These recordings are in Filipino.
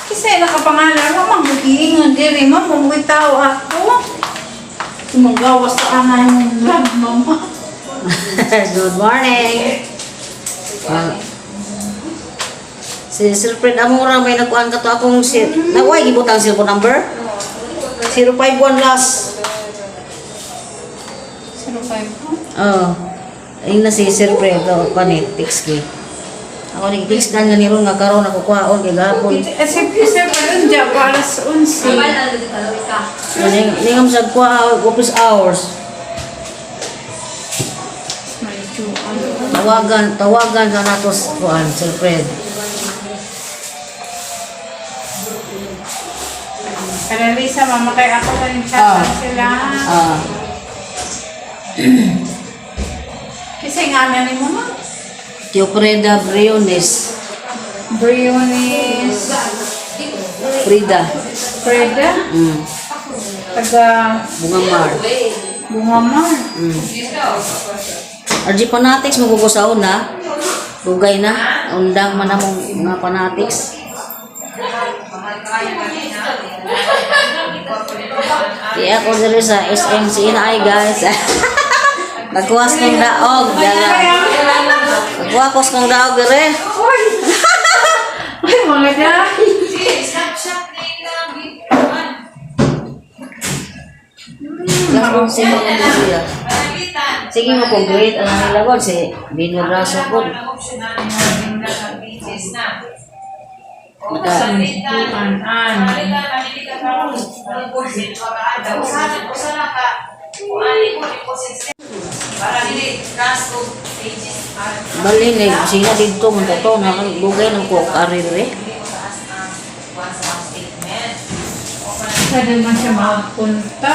Kasi nakapangalan mo, magbugingan diri, mamuwi tao ako. Sumagawa sa anay mong vlog, mama. Good morning. Si Sir Fred Amora may nakuhaan ka to akong naway gibutang cellphone number 051 last. 05. Oh. Ayun na si Sir Fred kanit text ko. Ako ni text kan ganiro nga karon ako kuhaon kay gahapon. Sir, parang dyan, alas 11. Ningam sa kuha office hours. Tawagan sa natos kuan Sir Fred. Kaya Lisa, mama kay ako pa rin chat sila. Kasi nga na ni mama. Tio Freda Briones. Briones. Frida. Freda. Taga Bungamar. Bungamar. RG Fanatics magugusaw na. Dugay na. Undang man among mga Fanatics. Kaya ako dito sa SMC na ay guys. Nagkuwas kong daog. Nagkuwas kong daog gire. Ay, mga dyan. Sige mo po, great. Ang nilawag si Bino Braso po. Balinig, sila dito mo to, nakalugay ng karir eh. Sa naman siya makapunta.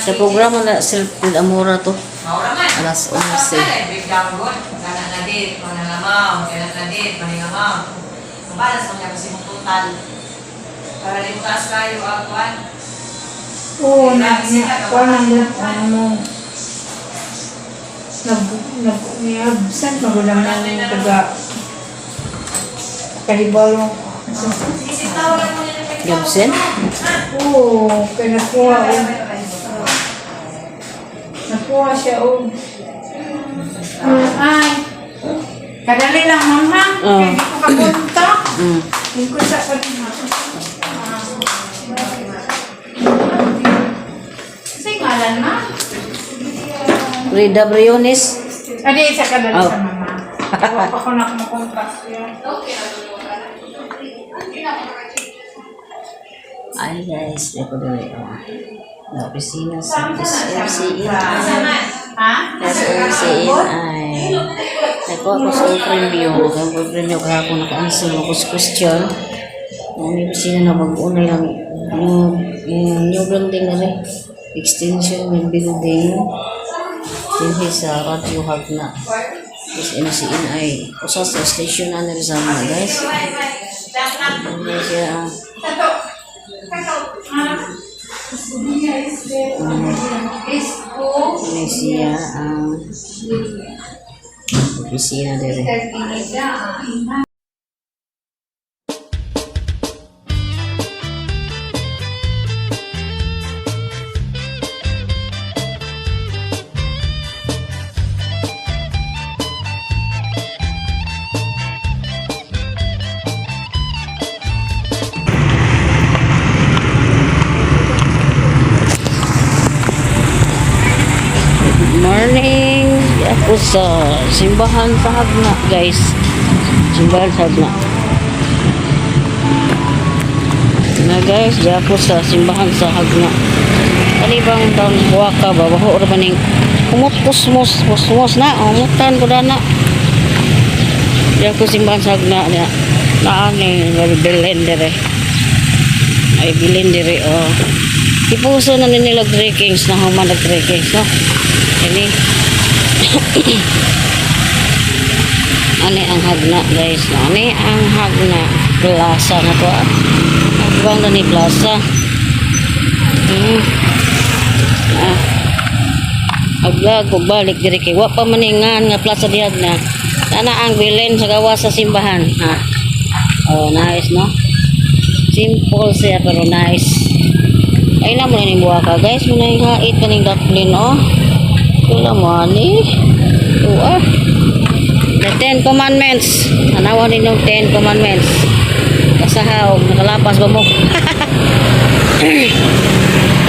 Sa programa na Sir Fred Amora to. Alas 11. Oo, nag-absent magulang ng taga Kahibalo. Gabsen? Oo, kaya nakuha siya o. Ay, kadali lang mama, hindi ko kapunta. Hindi ko sa kanina. Kasi ngalan na. Frida Briones. Adi, isa kadali sa mama. Huwag ako na kumakontak siya. Ay guys, ito dali. Na opisina sa SMCN. Ha? SMCN ay nagkuha ko sa premyo. Nagkuha premyo kahapon naka-answer ako sa question. Ang opisina na mag-una lang yung new building na rin. Extension ng building. Hindi sa Radio Hagna. SMCN ay usas sa station na rin sa mga guys. Hindi siya ini siya ang opisina dere. Morning! Ako sa simbahan sa Hagna guys. Simbahan sa Hagna. Na guys, ako sa simbahan sa Hagna. Kanibang taon waka ba? Baho rin maning umut-kusmos na. Umutan ko na. Ako simbahan sa Hagna. Naani, bilin dire. Ay bilin dire. Ipuso na nila trekkings na human nag-trekkings no. Ini ani ang Hagna guys, ani ang Hagna. plaza na to ah. Ang bang na ni plaza. Aglag ko balik diri kay wa pa maningan nga plaza dihag na. Ana ang bilin sa gawas sa simbahan ha. Oh, nice no. Simple siya pero nice. Ay na mo na ni buha ka guys, mo na hait kaning daplin oh. Wala mo ani. The 10 commandments. Anawan ninyong 10 commandments. Kasahaw, nakalapas ba mo?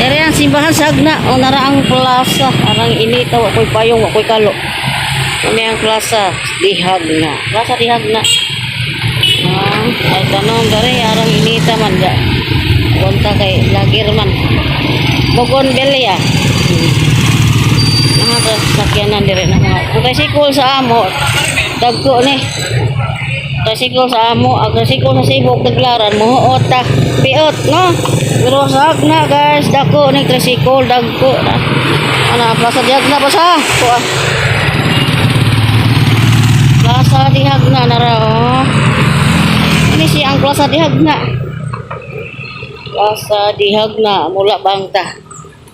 Ere ang simbahan sa Hagna o naraang plaza. Arang initaw, ako'y payong, ako'y kalo. Ano yung plaza? Dihagna. Plaza Dihagna. Ay tanong dari, arang inita man da. Punta kay Lagir man. Bogon Belia. Mga sakyanan dire na mga. Ang tricycle sa amo, dagko ni. Tricycle sa amo, ang tricycle sa Sibok Taglaran, muhuot ta. Piot, no? Pero sa Hagna guys, dako ni tricycle, dagko na. Ana, Plaza Dihagna pa sa? Plaza Dihagna na ra, oh. Ini siyang Plaza Dihagna. Plaza Dihagna, mula bangta.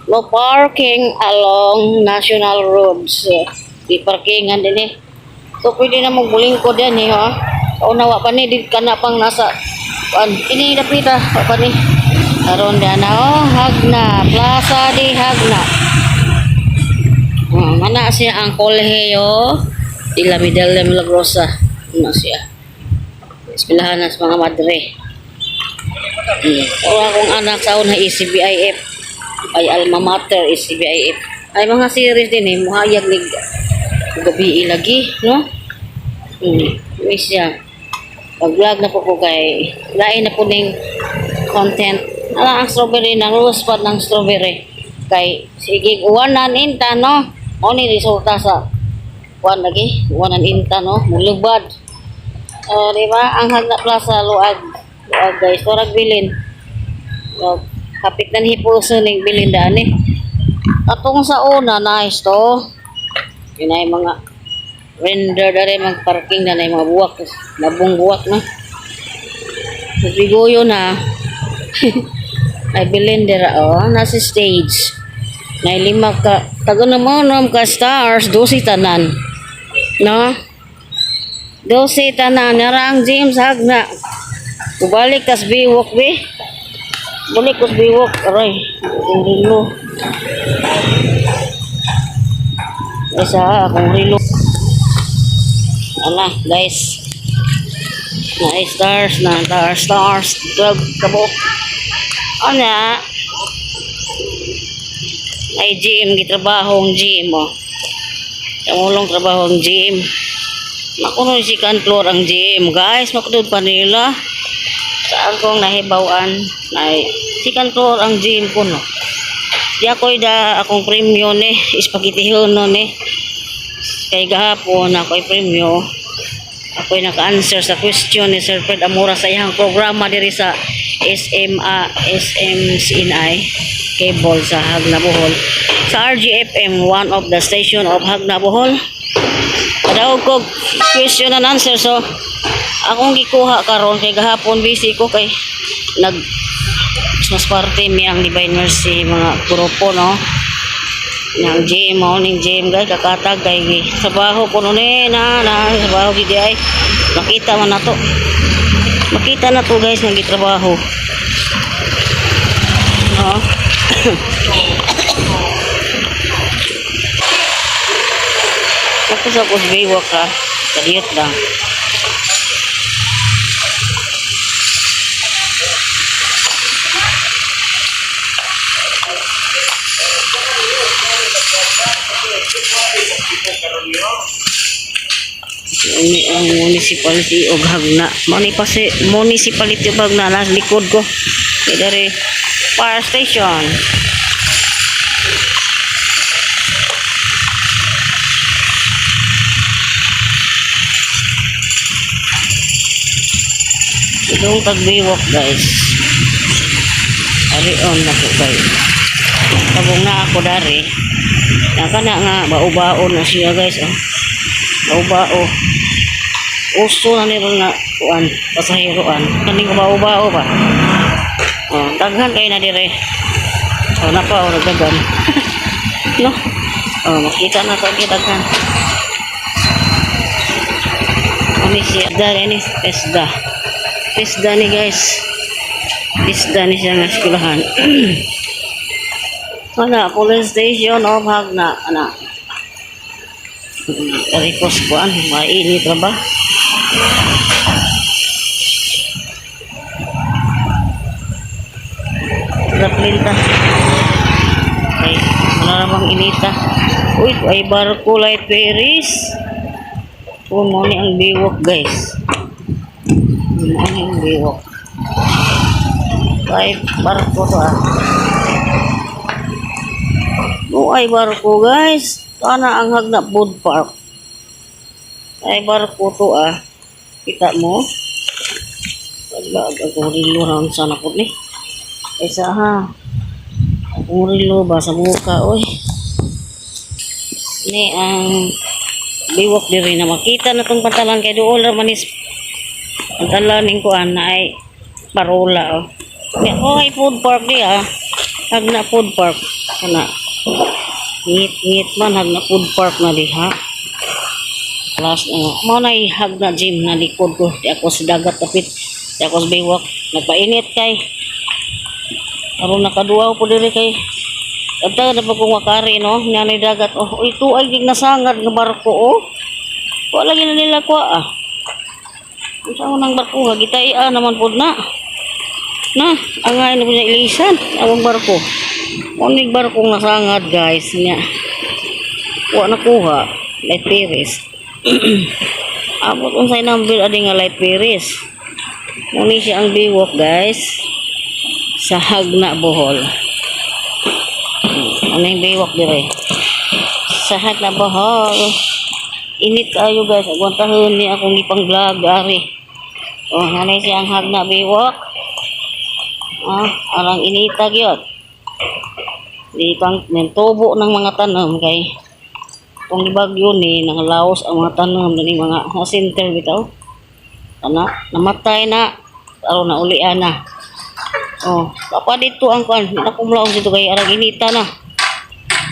No parking along national roads. Di parkingan din eh. So pwede na magbulingkod yan eh ha. O nawa pa ni di ka na pang nasa ini dapita pa ni. Aron na oh Hagna, Plaza Dihagna. Mana siya ang Colegio de la Medalla Milagrosa. Ano siya? Eskwelahan sa mga madre. O akong anak sa una ECBIF. Ay alma mater is CBIF. Ay mga series din eh, muhayag ni gabi lagi, no? Miss siya. Pag-vlog na po ko kay lain na po ning content. Ala ang strawberry ng rose pad ng strawberry. Kay sige uwanan inta no. O ni resulta sa kuan lagi, uwanan inta no, mulubad. Di ba? Ang Hagna Plaza luag. Luag guys, turag bilin. Kapit na hipuso ng bilindaan eh. Atong sa una, nice to. Yun ay mga render na rin mga parking na rin mga buwak. Labong buwak na. Nabigoyo na. Ay bilinder oh. Nasa stage. Na lima ka. Tago naman ka stars. 12 tanan. No? 12 tanan. Narang James Hagna. Kubalik kas biwok be. Balik ko biwok, aray, akong rilo. Isa, akong rilo. Ala, guys. Na stars, na stars, 12 kabok. Ana, ay gym, gitrabaho ang gym, oh. Kamulong trabaho ang gym. Makuno si floor ang gym, guys, makudod pa nila. Saan kong nahibawan ay sikan floor ang gym ko no. Di ako'y da akong premyo ni ispagitihon no ni. Kay gahapon ako'y premyo. Ako'y naka-answer sa question ni Sir Fred Amora sa iyang programa diri sa SMCNI cable sa Hagna Bohol. Sa RGFM, one of the station of Hagna Bohol. Daog ko question and answer so akong gikuha karon kay gahapon busy ko kay nag mas party mi ang Divine Mercy mga grupo no ng gym morning gym guys kakatag kay trabaho ko no ni na trabaho gid ay makita man nato guys nga gitrabaho no tapos ako biwak ka kadiyot lang. Ang municipality of Hagna. Municipality of Hagna nasa likod ko. Dari fire station. Itong tagbiwak guys. Ari on na po guys. Tabong na ako dari. Naka na nga, bao-bao na siya guys. Oh. Bao-bao. uso na ni mga kuan pasaheroan kaning ubao-ubao ba. Oh, daghan kayo na dire. Oh, napa o nagdagan. No. Oh, makita na to daghan. Kami siya dari ni Pesda. Pesda ni guys. Pesda ni siya nga eskwelahan. Ana, police station of Hagna, ana. Karikos ko an, mainit ra ba? Raplinta. Ay, wala namang inita. Uy, ay barko light Paris. Mo ni ang biwok guys. Mo ni ang biwok. Ay barko to ah. Ay barko guys. Sana ang Hagna Food Park. Ay barko to ah. Kita mo? Ako rilo na sana po ni. Isa ha. Ako rilo ba sa muka oy. Ni ang biwok diri na makita na tong pantalan kay duol ra manis. Pantalan ning kuan na ay parola oh. Ni ay food park di ah. Hagna Food Park. Kana. Ngit man Hagna Food Park na diha. Plus mo na Hagna gym na likod ko. Di ako sa dagat tapit. Di ako sa biwak. Nagpainit kay. Aron nakaduaw po diri kay. Kadta na pa kong wakari no. Nanay dagat oh. Ito ay gig nasangad nga barko oh. Wala lagi na nila ko ah. Unsa man ang barko gitay naman pod na. Na, angay na po niya ilisan. Awang barko. Unig barko nasangad guys niya. Wa nakuha light Paris. Abot unsay number adi nga light Paris. Muni siya ang biwok guys sa Hagna Bohol. Ano yung biwok dire? Sa Hagna Bohol. Init kayo guys. Agwantahon ni akong ipang vlog ari. Oh, nanay siya ang Hagna biwok. Arang inita gyud. Di pang mentubo ng mga tanom kay kung bagyo ni nangalaos ang mga tanom ni mga center bitaw. Ana namatay na aron na ulian na. Oh, papa dito ang kuan, nakumlaon dito kay arang inita na.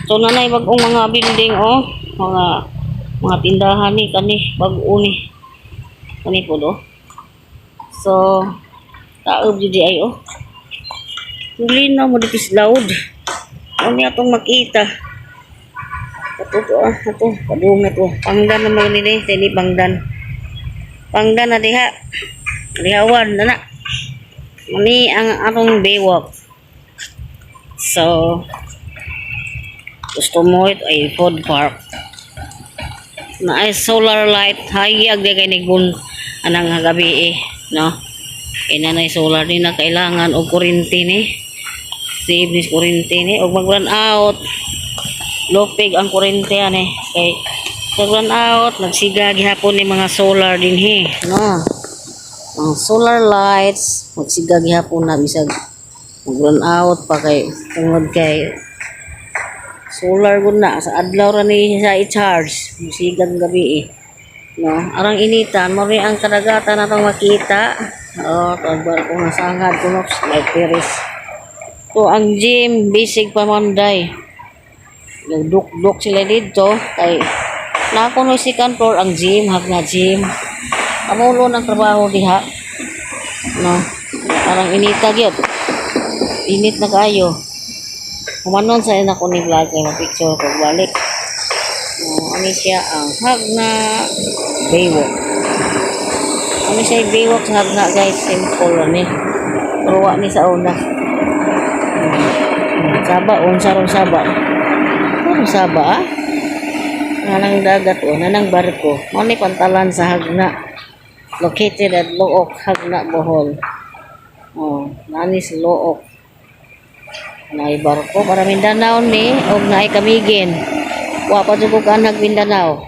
So nanay bag-ong mga building oh, mga tindahan ni kani bag-o ni. Kani po do. So taob jud ay oh. Huli na mo dipis loud. Ano atong makita? Ito padung na to. Pangdan na mga nini, tini pangdan. Pangdan na diha. Dihawan na na. Ini ang atong biwok. So, gusto mo ito ay food park. Na ay solar light. Hayag di kay nigun anang gabi no? Inanay solar ni na kailangan og kuryente ni. Sibis kuryente ni og mag-run out. Lopig ang kuryente ani kay mag-run out nagsiga gihapon ni mga solar dinhi no. Ang solar lights magsiga gihapon na bisag mag-run out pa kay tungod kay solar gud na sa adlaw ra ni sa i-charge musigan gabi no. Arang initan mo ri ang kadagatan natong makita. Oh, tagbar ko nasangad ko light Paris. To ang gym basic pamanday. Nagduk-duk sila dito kay nakuno si kantor ang gym Hagna gym. Amulo ng trabaho diha. No. Parang inita gyud. Init na kayo. Kumanon sa ina ko ni vlog kay picture ko balik. No, ani siya ang Hagna biwok. Ano siya biwok sa Hagna guys, simple ni. Ruwa ni sa una. Saba, unsarong saba. Ano saba ah? Nanang dagat o, nanang barko. Mani pantalan sa Hagna. Located at Look, Hagna Bohol. Oh, nani si Look. Naay barko para Mindanao ni, o naay Kamigin. Wa pa dyan ko kanag Mindanao.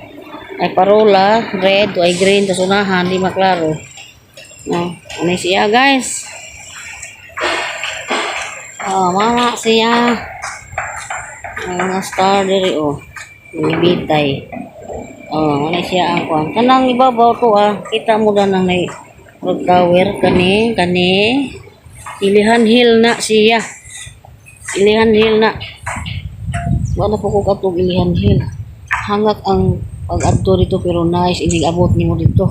Ay parola, red, o ay green, tas unahan, di maklaro. No, ano siya guys? Oh, mama siya. Mga star diri oh. Bitay. Oh, ano siya ang kwan. Kanang ibabaw to kita mo na nang may road tower kani. Ilihan hill na siya. Ilihan hill na. Wala po ko katong Ilihan hill. Hangak ang pag-adto dito pero nice inig-abot nimo dito.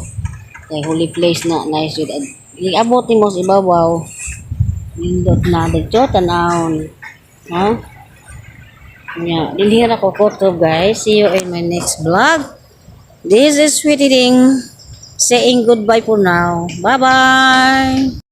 Kay holy place na nice yun. Inig-abot nimo sa ibabaw. Nindot na dito tanawon. Ha? Yeah, dinhira ko to guys. See you in my next vlog. This is Sweetie Ding saying goodbye for now. Bye-bye!